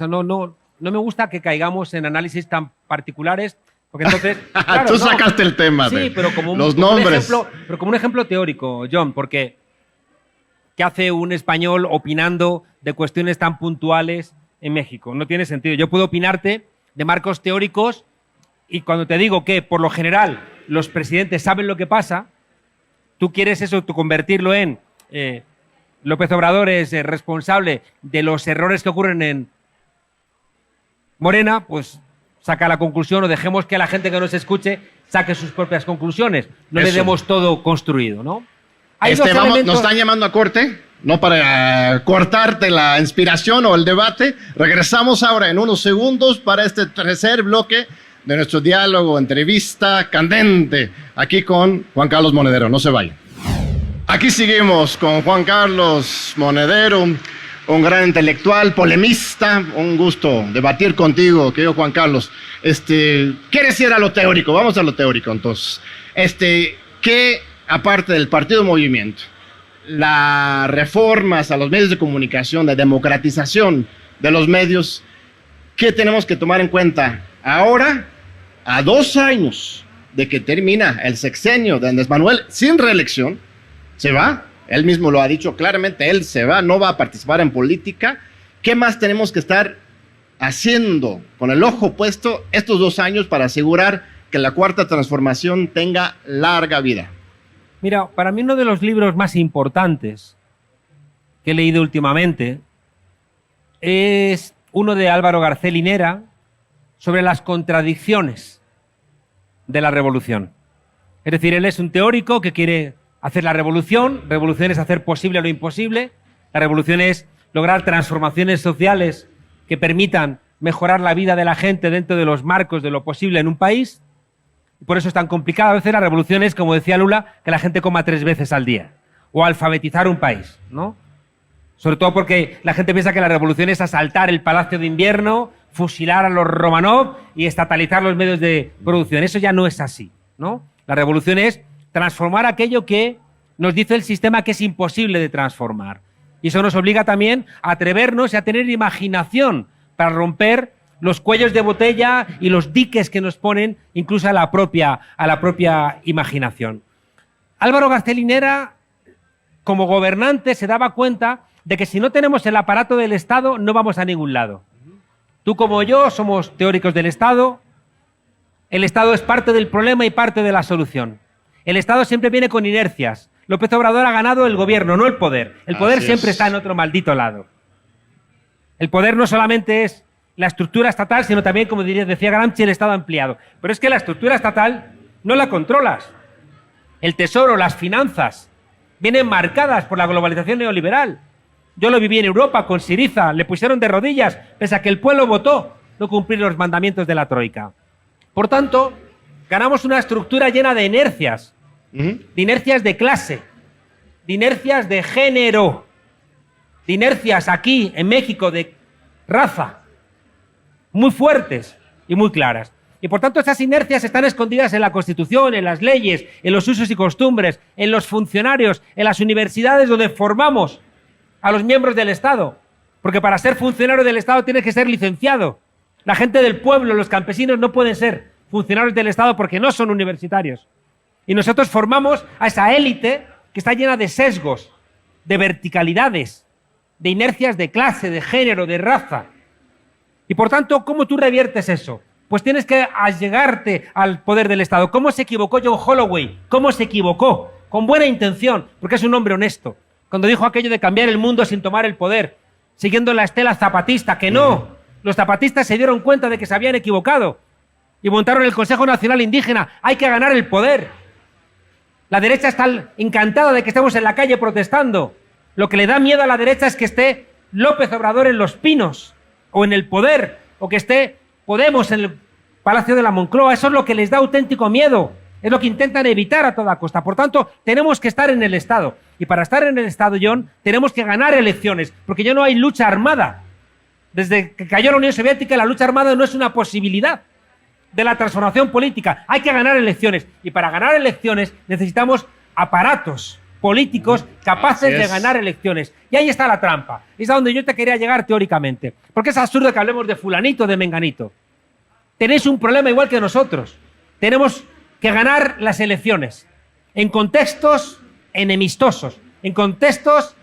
No me gusta que caigamos en análisis tan particulares. Porque entonces, claro, tú sacaste el tema de pero como los nombres. Pero como un ejemplo teórico, John, porque ¿qué hace un español opinando de cuestiones tan puntuales en México? No tiene sentido. Yo puedo opinarte de marcos teóricos y cuando te digo que, por lo general, los presidentes saben lo que pasa, tú quieres eso, tú convertirlo en López Obrador es responsable de los errores que ocurren en Morena, pues saca la conclusión o dejemos que la gente que nos escuche saque sus propias conclusiones. No le demos todo construido, ¿no? Nos están llamando a corte, no para cortarte la inspiración o el debate. Regresamos ahora en unos segundos para este tercer bloque de nuestro diálogo, entrevista candente, aquí con Juan Carlos Monedero. No se vayan. Aquí seguimos con Juan Carlos Monedero, un gran intelectual, polemista. Un gusto debatir contigo, querido Juan Carlos. ¿Quieres ir a lo teórico? Vamos a lo teórico, entonces. ¿Qué, aparte del partido movimiento, las reformas a los medios de comunicación, de democratización de los medios, ¿qué tenemos que tomar en cuenta? Ahora, a 2 años de que termina el sexenio de Andrés Manuel sin reelección, se va, él mismo lo ha dicho claramente, él se va, no va a participar en política. ¿Qué más tenemos que estar haciendo con el ojo puesto estos 2 años para asegurar que la cuarta transformación tenga larga vida? Mira, para mí uno de los libros más importantes que he leído últimamente es uno de Álvaro García Linera sobre las contradicciones de la revolución. Es decir, él es un teórico que quiere hacer la revolución. Revolución es hacer posible lo imposible. La revolución es lograr transformaciones sociales que permitan mejorar la vida de la gente dentro de los marcos de lo posible en un país. Y por eso es tan complicado. A veces la revolución es, como decía Lula, que la gente coma 3 veces al día. O alfabetizar un país, ¿no? Sobre todo porque la gente piensa que la revolución es asaltar el Palacio de Invierno, fusilar a los Romanov y estatalizar los medios de producción. Eso ya no es así, ¿no? La revolución es transformar aquello que nos dice el sistema que es imposible de transformar. Y eso nos obliga también a atrevernos y a tener imaginación para romper los cuellos de botella y los diques que nos ponen incluso a la propia imaginación. Álvaro García Linera, como gobernante, se daba cuenta de que si no tenemos el aparato del Estado no vamos a ningún lado. Tú como yo somos teóricos del Estado. El Estado es parte del problema y parte de la solución. El Estado siempre viene con inercias. López Obrador ha ganado el gobierno, no el poder. El poder siempre está en otro maldito lado. El poder no solamente es la estructura estatal, sino también, como decía Gramsci, el Estado ampliado. Pero es que la estructura estatal no la controlas. El tesoro, las finanzas, vienen marcadas por la globalización neoliberal. Yo lo viví en Europa con Syriza, le pusieron de rodillas, pese a que el pueblo votó no cumplir los mandamientos de la Troika. Por tanto, ganamos una estructura llena de inercias, de inercias de clase, de inercias de género, de inercias aquí en México de raza, muy fuertes y muy claras. Y por tanto esas inercias están escondidas en la Constitución, en las leyes, en los usos y costumbres, en los funcionarios, en las universidades donde formamos a los miembros del Estado. Porque para ser funcionario del Estado tienes que ser licenciado. La gente del pueblo, los campesinos, no pueden ser funcionarios del Estado porque no son universitarios. Y nosotros formamos a esa élite que está llena de sesgos, de verticalidades, de inercias de clase, de género, de raza. Y por tanto, ¿cómo tú reviertes eso? Pues tienes que allegarte al poder del Estado. ¿Cómo se equivocó John Holloway? ¿Cómo se equivocó? Con buena intención, porque es un hombre honesto. Cuando dijo aquello de cambiar el mundo sin tomar el poder, siguiendo la estela zapatista, que no. Los zapatistas se dieron cuenta de que se habían equivocado y montaron el Consejo Nacional Indígena. Hay que ganar el poder. La derecha está encantada de que estemos en la calle protestando. Lo que le da miedo a la derecha es que esté López Obrador en Los Pinos, o en el poder, o que esté Podemos en el Palacio de la Moncloa. Eso es lo que les da auténtico miedo. Es lo que intentan evitar a toda costa. Por tanto, tenemos que estar en el Estado. Y para estar en el Estado, John, tenemos que ganar elecciones, porque ya no hay lucha armada. Desde que cayó la Unión Soviética, la lucha armada no es una posibilidad de la transformación política. Hay que ganar elecciones. Y para ganar elecciones necesitamos aparatos políticos capaces de ganar elecciones. Y ahí está la trampa. Es a donde yo te quería llegar teóricamente. Porque es absurdo que hablemos de fulanito, de menganito. Tenéis un problema igual que nosotros. Tenemos que ganar las elecciones en contextos enemistosos, en contextos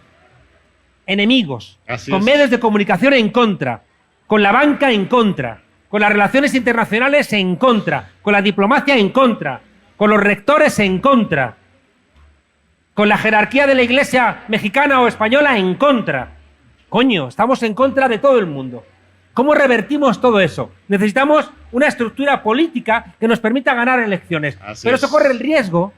enemigos, con medios de comunicación en contra, con la banca en contra, con las relaciones internacionales en contra, con la diplomacia en contra, con los rectores en contra, con la jerarquía de la Iglesia mexicana o española en contra. Coño, estamos en contra de todo el mundo. ¿Cómo revertimos todo eso? Necesitamos una estructura política que nos permita ganar elecciones. Pero eso corre el riesgo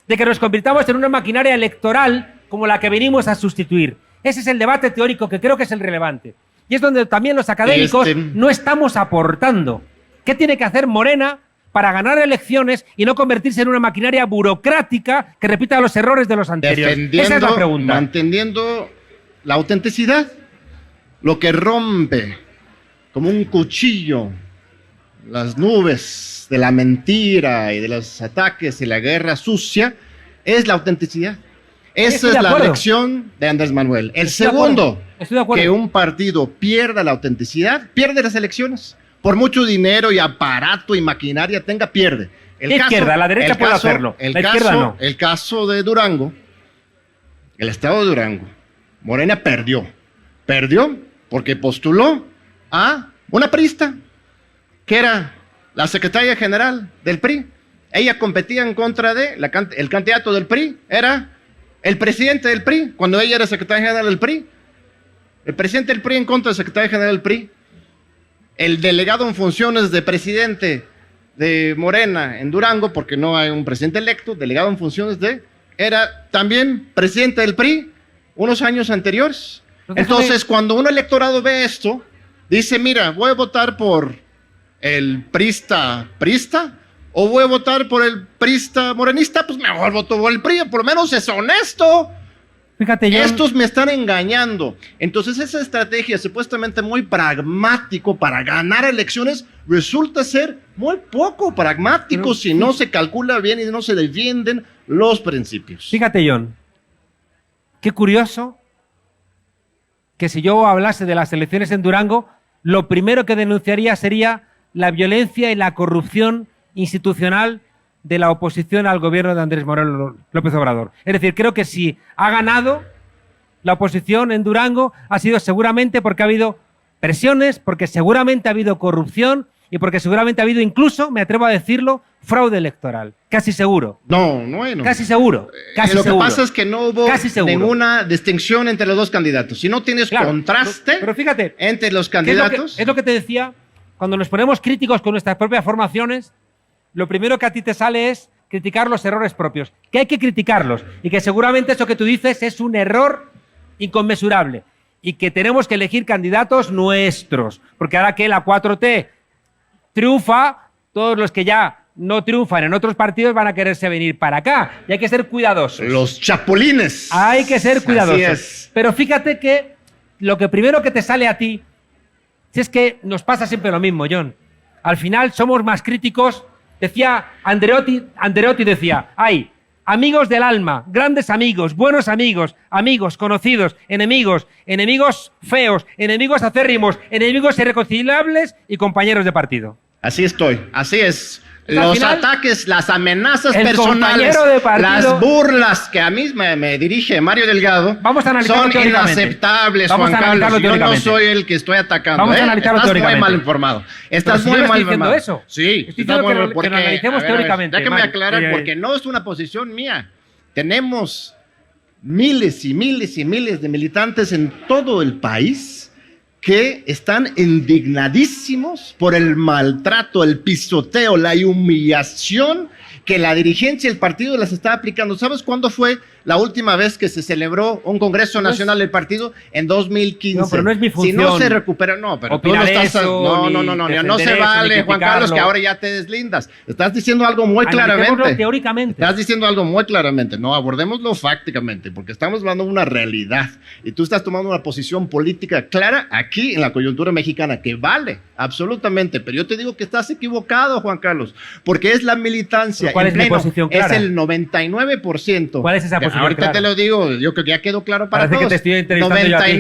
de que nos convirtamos en una maquinaria electoral como la que venimos a sustituir. Ese es el debate teórico que creo que es el relevante. Y es donde también los académicos no estamos aportando. ¿Qué tiene que hacer Morena para ganar elecciones y no convertirse en una maquinaria burocrática que repita los errores de los anteriores? Esa es la pregunta. Manteniendo la autenticidad, lo que rompe como un cuchillo las nubes de la mentira y de los ataques y la guerra sucia es la autenticidad. Esa es la lección de Andrés Manuel. El segundo, que un partido pierda la autenticidad, pierde las elecciones. Por mucho dinero y aparato y maquinaria tenga, pierde. La izquierda, la derecha puede hacerlo. La izquierda no. El caso de Durango, el estado de Durango, Morena perdió. Perdió porque postuló a una priista, que era la secretaria general del PRI. Ella competía en contra de el candidato del PRI, era el presidente del PRI, cuando ella era secretaria general del PRI. El presidente del PRI en contra del secretario general del PRI. El delegado en funciones de presidente de Morena en Durango, porque no hay un presidente electo, delegado en funciones era también presidente del PRI unos años anteriores. Entonces, cuando un electorado ve esto, dice, mira, voy a votar por el prista o voy a votar por el prista morenista, pues mejor voto por el PRI, por lo menos es honesto. Fíjate, estos me están engañando. Entonces esa estrategia supuestamente muy pragmático para ganar elecciones resulta ser muy poco pragmático si no se calcula bien y no se defienden los principios. Fíjate, John, qué curioso que si yo hablase de las elecciones en Durango, lo primero que denunciaría sería la violencia y la corrupción institucional de la oposición al gobierno de Andrés Manuel López Obrador. Es decir, creo que si ha ganado la oposición en Durango ha sido seguramente porque ha habido presiones, porque seguramente ha habido corrupción y porque seguramente ha habido incluso, me atrevo a decirlo, fraude electoral. Casi seguro. No. Casi seguro. Lo que pasa es que no hubo ninguna distinción entre los dos candidatos. Si no tienes contraste pero fíjate, entre los candidatos... Es lo que te decía, cuando nos ponemos críticos con nuestras propias formaciones, lo primero que a ti te sale es criticar los errores propios, que hay que criticarlos y que seguramente eso que tú dices es un error inconmensurable y que tenemos que elegir candidatos nuestros, porque ahora que la 4T triunfa, todos los que ya no triunfan en otros partidos van a quererse venir para acá y hay que ser cuidadosos. Los chapulines. Hay que ser cuidadosos. Así es. Pero fíjate que lo que primero que te sale a ti, si es que nos pasa siempre lo mismo, John, al final somos más críticos. Decía Andreotti decía, hay amigos del alma, grandes amigos, buenos amigos, amigos, conocidos, enemigos, enemigos feos, enemigos acérrimos, enemigos irreconciliables y compañeros de partido. Así estoy, así es. Los ataques, las amenazas personales, partido, las burlas que a mí me dirige Mario Delgado son inaceptables, Juan Carlos. Yo no soy el que estoy atacando. Vamos a analizarlo Estás teóricamente. muy mal informado. Estás muy mal informado. Eso. Sí, estoy diciendo que lo analicemos teóricamente. Déjame aclarar, porque no es una posición mía. Tenemos miles y miles y miles de militantes en todo el país que están indignadísimos por el maltrato, el pisoteo, la humillación que la dirigencia del partido les está aplicando. ¿Sabes cuándo fue la última vez que se celebró un Congreso Nacional del partido? En 2015. No, pero no es mi función. Si no se recupera, no, pero tú no estás... No se vale, Juan Carlos, que ahora ya te deslindas. Estás diciendo algo muy claramente. Teóricamente. Estás diciendo algo muy claramente. No, abordémoslo fácticamente, porque estamos hablando de una realidad. Y tú estás tomando una posición política clara aquí en la coyuntura mexicana, que vale, absolutamente. Pero yo te digo que estás equivocado, Juan Carlos, porque es la militancia. ¿Cuál es mi posición clara? Es el 99%. ¿Cuál es esa posición ahorita clara? te lo digo, yo creo que ya quedó claro para todos. Que te estoy entrevistando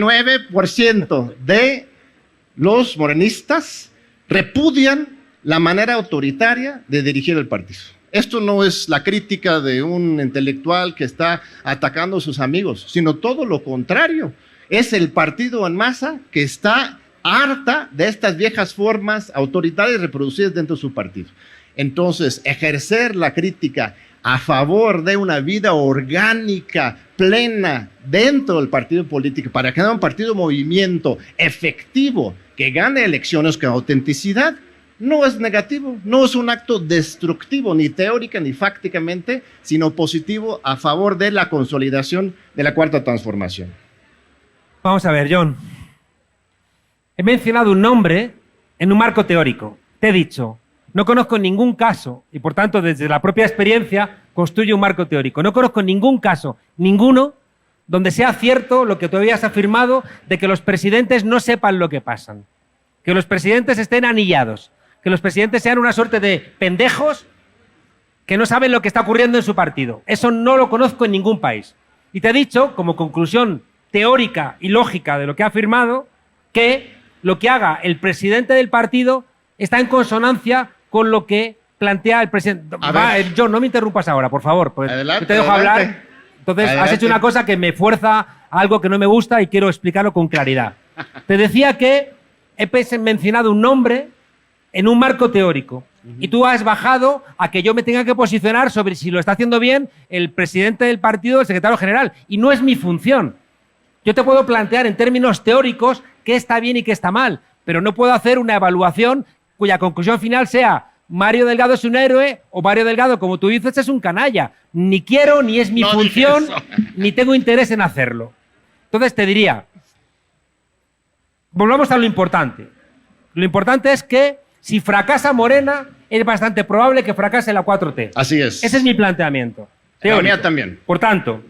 99% de los morenistas repudian la manera autoritaria de dirigir el partido. Esto no es la crítica de un intelectual que está atacando a sus amigos, sino todo lo contrario. Es el partido en masa que está harta de estas viejas formas autoritarias reproducidas dentro de su partido. Entonces, ejercer la crítica a favor de una vida orgánica, plena, dentro del partido político, para que haya un partido movimiento efectivo, que gane elecciones con autenticidad, no es negativo, no es un acto destructivo, ni teórica ni fácticamente, sino positivo a favor de la consolidación de la Cuarta Transformación. Vamos a ver, John. He mencionado un nombre en un marco teórico. Te he dicho, no conozco ningún caso, y por tanto desde la propia experiencia construye un marco teórico. No conozco ningún caso, ninguno, donde sea cierto lo que tú habías afirmado de que los presidentes no sepan lo que pasan, que los presidentes estén anillados, que los presidentes sean una suerte de pendejos que no saben lo que está ocurriendo en su partido. Eso no lo conozco en ningún país. Y te he dicho, como conclusión teórica y lógica de lo que ha afirmado, que lo que haga el presidente del partido está en consonancia con lo que plantea el presidente. John, no me interrumpas ahora, por favor. Adelante, te dejo hablar. Entonces, has hecho una cosa que me fuerza a algo que no me gusta y quiero explicarlo con claridad. Te decía que he mencionado un nombre en un marco teórico. Y tú has bajado a que yo me tenga que posicionar sobre si lo está haciendo bien el presidente del partido o el secretario general. Y no es mi función. Yo te puedo plantear en términos teóricos qué está bien y qué está mal, pero no puedo hacer una evaluación cuya conclusión final sea Mario Delgado es un héroe o Mario Delgado, como tú dices, es un canalla. Ni quiero, ni es mi función, ni tengo interés en hacerlo. Entonces te diría, volvamos a lo importante. Lo importante es que si fracasa Morena, es bastante probable que fracase la 4T. Así es. Ese es mi planteamiento. La mía también. Por tanto,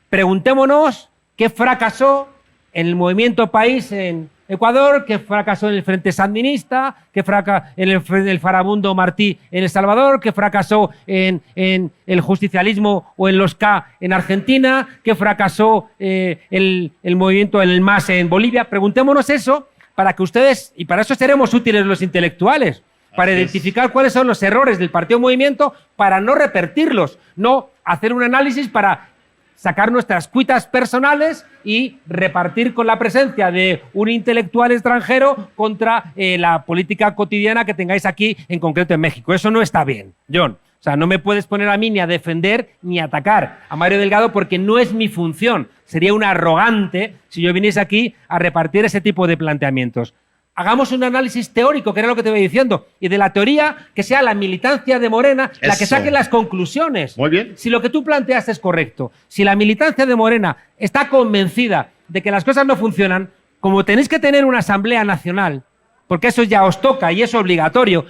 preguntémonos qué fracasó en el movimiento país en Ecuador, qué fracasó en el Frente Sandinista, qué fracasó en el Farabundo Martí en El Salvador, qué fracasó en el justicialismo o en los K en Argentina, qué fracasó el movimiento en el MAS en Bolivia. Preguntémonos eso para que ustedes, y para eso seremos útiles los intelectuales, para identificar cuáles son los errores del partido movimiento, para no repetirlos, no hacer un análisis para sacar nuestras cuitas personales y repartir con la presencia de un intelectual extranjero contra la política cotidiana que tengáis aquí, en concreto en México. Eso no está bien, John. O sea, no me puedes poner a mí ni a defender ni a atacar a Mario Delgado porque no es mi función. Sería un arrogante si yo viniese aquí a repartir ese tipo de planteamientos. Hagamos un análisis teórico, que era lo que te voy diciendo, y de la teoría que sea la militancia de Morena la que saque las conclusiones. Muy bien. Si lo que tú planteas es correcto, si la militancia de Morena está convencida de que las cosas no funcionan, como tenéis que tener una asamblea nacional, porque eso ya os toca y es obligatorio,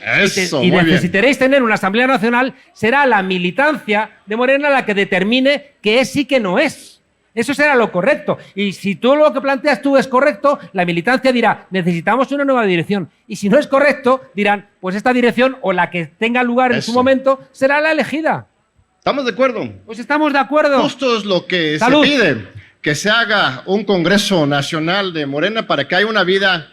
y necesitaréis tener una asamblea nacional, será la militancia de Morena la que determine qué es y qué no es. Eso será lo correcto. Y si todo lo que planteas tú es correcto, la militancia dirá, necesitamos una nueva dirección. Y si no es correcto, dirán, pues esta dirección o la que tenga lugar en su momento será la elegida. ¿Estamos de acuerdo? Pues estamos de acuerdo. Justo es lo que ¡Salud! se pide, que se haga un Congreso Nacional de Morena para que haya una vida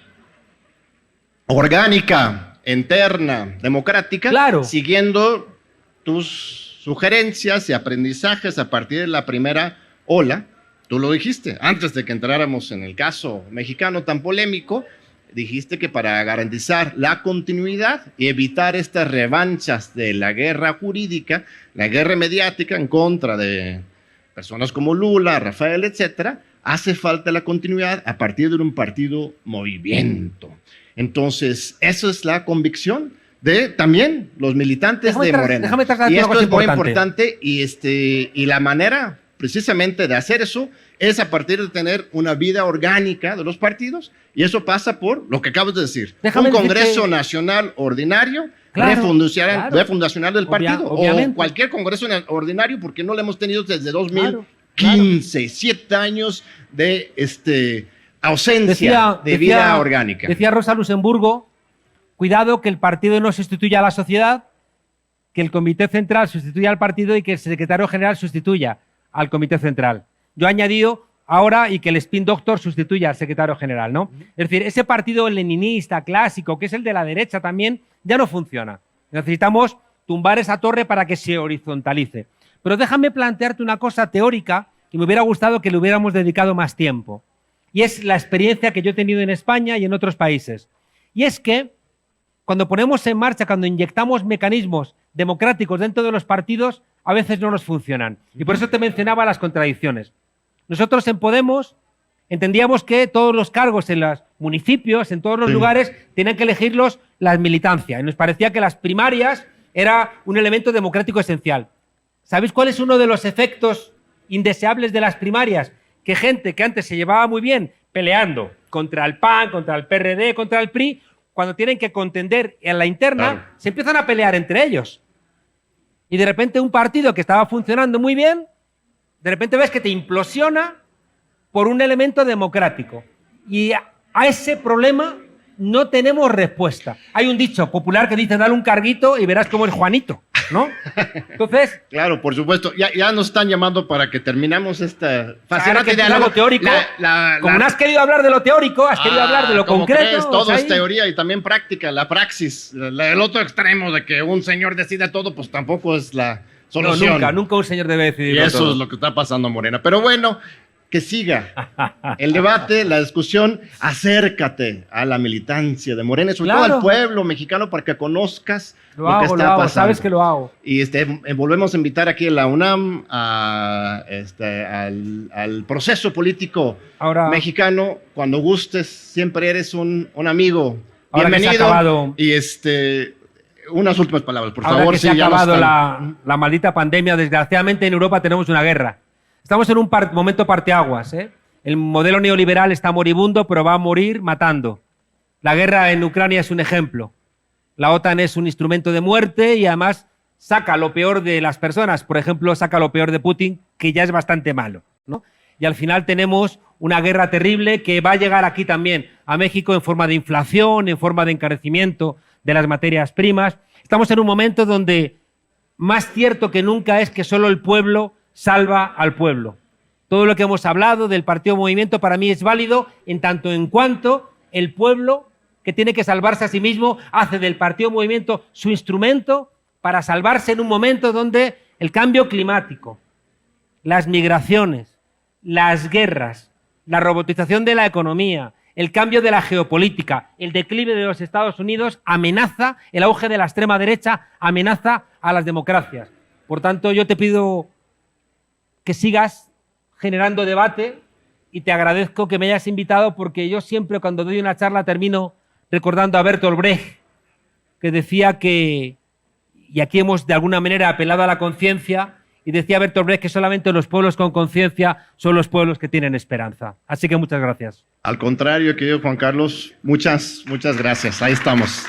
orgánica, interna, democrática, claro, siguiendo tus sugerencias y aprendizajes a partir de la primera ola. Tú lo dijiste, antes de que entráramos en el caso mexicano tan polémico, dijiste que para garantizar la continuidad y evitar estas revanchas de la guerra jurídica, la guerra mediática en contra de personas como Lula, Rafael, etcétera, hace falta la continuidad a partir de un partido movimiento. Entonces, eso es la convicción de también los militantes de Morena. Y esto es muy importante y la manera precisamente de hacer eso es a partir de tener una vida orgánica de los partidos, y eso pasa por lo que acabas de decir, un Congreso Nacional ordinario, refundacional del partido, o cualquier Congreso ordinario, porque no lo hemos tenido desde 2015, 7 años de ausencia de vida orgánica. Decía Rosa Luxemburgo, cuidado que el partido no sustituya a la sociedad, que el Comité Central sustituya al partido y que el Secretario General sustituya al Comité Central. Yo he añadido ahora y que el spin doctor sustituya al Secretario General, ¿no? Es decir, ese partido leninista clásico, que es el de la derecha también, ya no funciona. Necesitamos tumbar esa torre para que se horizontalice. Pero déjame plantearte una cosa teórica que me hubiera gustado que le hubiéramos dedicado más tiempo. Y es la experiencia que yo he tenido en España y en otros países. Y es que cuando ponemos en marcha, cuando inyectamos mecanismos democráticos dentro de los partidos, a veces no nos funcionan. Y por eso te mencionaba las contradicciones. Nosotros en Podemos entendíamos que todos los cargos en los municipios, en todos los lugares, tenían que elegirlos la militancia. Y nos parecía que las primarias era un elemento democrático esencial. ¿Sabéis cuál es uno de los efectos indeseables de las primarias? Que gente que antes se llevaba muy bien peleando contra el PAN, contra el PRD, contra el PRI, cuando tienen que contender en la interna, se empiezan a pelear entre ellos. Y de repente un partido que estaba funcionando muy bien, de repente ves que te implosiona por un elemento democrático. Y a ese problema no tenemos respuesta. Hay un dicho popular que dice, dale un carguito y verás cómo es Juanito. ¿no? Entonces... Claro, por supuesto. Ya nos están llamando para que terminamos esta fascinante diálogo teórico. Como no has querido hablar de lo teórico, has querido hablar de lo concreto. Crees, todo es teoría y también práctica, la praxis. El otro extremo de que un señor decida todo, pues tampoco es la solución. No, nunca un señor debe decidir. Y eso todo es lo que está pasando, Morena. Pero bueno, que siga el debate, la discusión. Acércate a la militancia de Morena, sobre todo al pueblo mexicano, para que conozcas lo que está pasando. Sabes que lo hago. Y volvemos a invitar aquí en la UNAM al proceso político mexicano. Cuando gustes, siempre eres un amigo. Bienvenido. Y unas últimas palabras, por favor. Que se ha acabado la maldita pandemia, desgraciadamente en Europa tenemos una guerra. Estamos en un momento parteaguas, ¿eh? El modelo neoliberal está moribundo, pero va a morir matando. La guerra en Ucrania es un ejemplo. La OTAN es un instrumento de muerte y además saca lo peor de las personas. Por ejemplo, saca lo peor de Putin, que ya es bastante malo, ¿no? Y al final tenemos una guerra terrible que va a llegar aquí también, a México, en forma de inflación, en forma de encarecimiento de las materias primas. Estamos en un momento donde más cierto que nunca es que solo el pueblo salva al pueblo. Todo lo que hemos hablado del Partido Movimiento para mí es válido en tanto en cuanto el pueblo, que tiene que salvarse a sí mismo, hace del Partido Movimiento su instrumento para salvarse en un momento donde el cambio climático, las migraciones, las guerras, la robotización de la economía, el cambio de la geopolítica, el declive de los Estados Unidos amenaza, el auge de la extrema derecha amenaza a las democracias. Por tanto, yo te pido que sigas generando debate y te agradezco que me hayas invitado, porque yo siempre cuando doy una charla termino recordando a Bertolt Brecht, que decía que, y aquí hemos de alguna manera apelado a la conciencia, y decía Bertolt Brecht que solamente los pueblos con conciencia son los pueblos que tienen esperanza. Así que muchas gracias. Al contrario, querido Juan Carlos, muchas gracias. Ahí estamos.